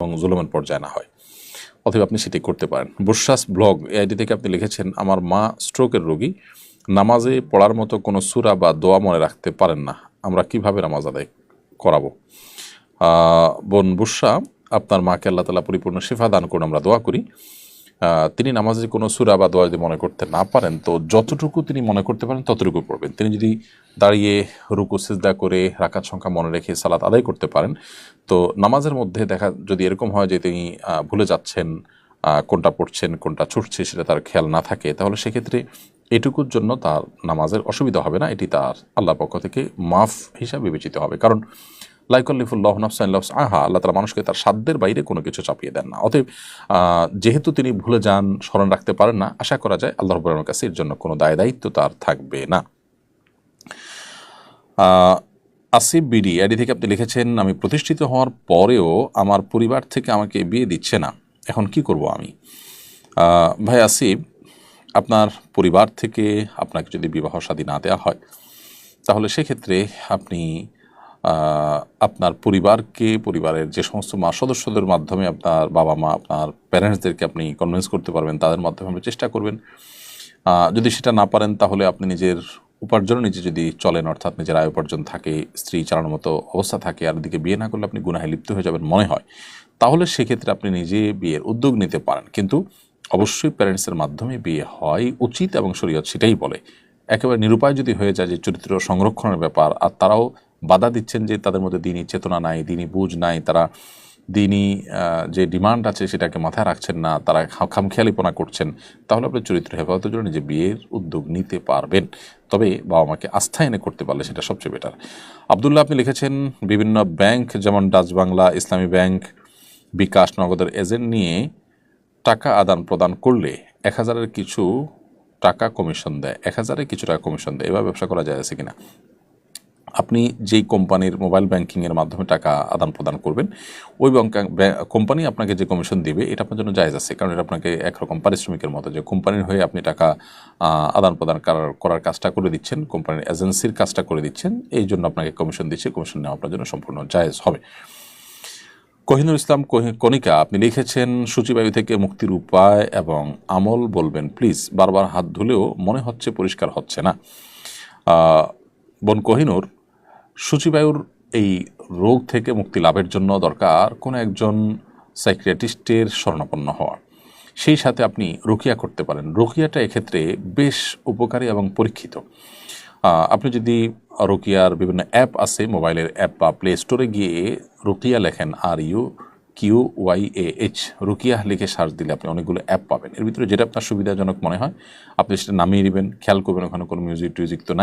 এবং জুলুমের পর্যায়ে না হয়, অথবা আপনি সেটি করতে পারেন। বুশরাস ব্লগ এই আইডি থেকে আপনি লিখেছেন, আমার মা স্ট্রোকের রোগী, নামাজে পড়ার মতো কোনো সূরা বা দোয়া মনে রাখতে পারেন না, আমরা কিভাবে নামাজ আদায় করাবো? বোন বুশরা, আপনার মাকে আল্লাহ তাআলা পরিপূর্ণ শিফা দান করুন, আমরা দোয়া করি। তিনি নামাজে কোনো সূরা বা দোয়া যদি মনে করতে না পারেন, তো যতটুকু তিনি মনে করতে পারেন ততটুকু পড়বেন। তিনি যদি দাঁড়িয়ে রুকু সিজদা করে রাকাত সংখ্যা মনে রেখে সালাত আদায় করতে পারেন, তো নামাজের মধ্যে যদি এরকম হয় যে তিনি ভুলে যাচ্ছেন কোনটা পড়ছেন কোনটা ছুটছে সেটা তার খেয়াল না থাকে, তাহলে সেক্ষেত্রে এটুকুর জন্য তার নামাজের অসুবিধা হবে না, এটি তার আল্লাহর পক্ষ থেকে মাফ হিসাবে বিবেচিত হবে। কারণ লা ইউকাল্লিফুল্লাহু নাফসান ইল্লা উসআহা, আল্লাহ তাআলা মানুষকে তার সাধ্যের বাইরে কোনো কিছু চাপিয়ে দেন না। অতএব যেহেতু তিনি ভুলে যান, স্মরণ রাখতে পারেন না, আশা করা যায় আল্লাহ রাব্বুল আলামিনের কাছে এর জন্য কোনো দায়িত্ব তার থাকবে না। আসিফ বিডি আইডি থেকে আপনি লিখেছেন, আমি প্রতিষ্ঠিত হওয়ার পরেও আমার পরিবার থেকে আমাকে বিয়ে দিচ্ছে না, এখন কি করব আমি? ভাই আসিফ, আপনার পরিবার থেকে আপনাকে যদি বিবাহ শাদী না দেওয়া হয়, তাহলে সেক্ষেত্রে আপনি আপনার পরিবারের যে সমস্ত সদস্যদের মাধ্যমে আপনার বাবা মা, আপনার প্যারেন্টসদেরকে আপনি কনভিন্স করতে পারবেন, তাদের মাধ্যমে আপনি চেষ্টা করবেন। যদি সেটা না পারেন, তাহলে আপনি নিজের উপার্জনে নিজে যদি চলেন, অর্থাৎ নিজের আয় উপার্জন থাকে, স্ত্রী চালানোর মতো অবস্থা থাকে, আর এদিকে বিয়ে না করলে আপনি গুনাহে লিপ্ত হয়ে যাবেন মনে হয়, তাহলে সেক্ষেত্রে আপনি নিজে বিয়ের উদ্যোগ নিতে পারেন। কিন্তু অবশ্যই প্যারেন্টসের মাধ্যমে বিয়ে হয় উচিত এবং শরীয়ত সেটাই বলে। একেবারে নিরুপায় যদি হয়ে যায় যে চরিত্র সংরক্ষণের ব্যাপার, আর তারাও বাধা দিচ্ছেন যে তাদের মধ্যে দিনী চেতনা নাই, দিনী বুঝ নাই, তারা দিনী যে ডিমান্ড আছে সেটাকে মাথায় রাখছেন না, তারা খামখেয়ালিপনা করছেন, তাহলে আপনি চরিত্র হেফাজতের জন্য নিজে বিয়ের উদ্যোগ নিতে পারবেন। তবে বাবা মাকে আস্থা এনে করতে পারলে সেটা সবচেয়ে বেটার। আবদুল্লাহ, আপনি লিখেছেন, বিভিন্ন ব্যাংক যেমন ডাচ বাংলা, ইসলামী ব্যাংক, বিকাশ, নগদের এজেন্ট নিয়ে টাকা আদান প্রদান করলে 1000-এর কিছু টাকা কমিশন দেয়, 1000-এ কিছু টাকা কমিশন দেয়, এভাবে ব্যবসা করা যায় আছে কিনা? আপনি যেই কোম্পানির মোবাইল ব্যাংকিংয়ের মাধ্যমে টাকা আদান প্রদান করবেন, ওই কোম্পানি আপনাকে যে কমিশন দিবে এটা আপনার জন্য জায়েজ আছে, কারণ এটা আপনাকে একরকম পারিশ্রমিকের মতো, যে কোম্পানির হয়ে আপনি টাকা আদান প্রদান করার কাজটা করে দিচ্ছেন, কোম্পানির এজেন্সির কাজটা করে দিচ্ছেন, এই জন্য আপনাকে কমিশন দিচ্ছে, কমিশন নেওয়া আপনার জন্য সম্পূর্ণ জায়েজ হবে। কোহিনুর ইসলাম কণিকা, আপনি লিখেছেন, সূচিবায়ু থেকে মুক্তির উপায় এবং আমল বলবেন প্লিজ, বারবার হাত ধুলেও মনে হচ্ছে পরিষ্কার হচ্ছে না। বোন কোহিনুর, সূচিবায়ুর এই রোগ থেকে মুক্তি লাভের জন্য দরকার কোনো একজন সাইকিয়াট্রিস্টের শরণাপন্ন হওয়া, সেই সাথে আপনি রুকিয়া করতে পারেন। রুকিয়াটা এক্ষেত্রে বেশ উপকারী এবং পরীক্ষিত। আপনি যদি রুকিয়ার বিভিন্ন অ্যাপ আছে, মোবাইলের অ্যাপ বা প্লে স্টোরে গিয়ে রুকিয়া লেখেন, RUQYAH, রুকিয়া লিখে সার্চ দিলে আপনি অনেকগুলো অ্যাপ পাবেন। এর ভিতরে যেটা আপনার সুবিধাজনক মনে হয় আপনি সেটা নামিয়ে নেবেন, খেয়াল করবেন ওখানে কোনো মিউজিক টিউজিক তো নাই।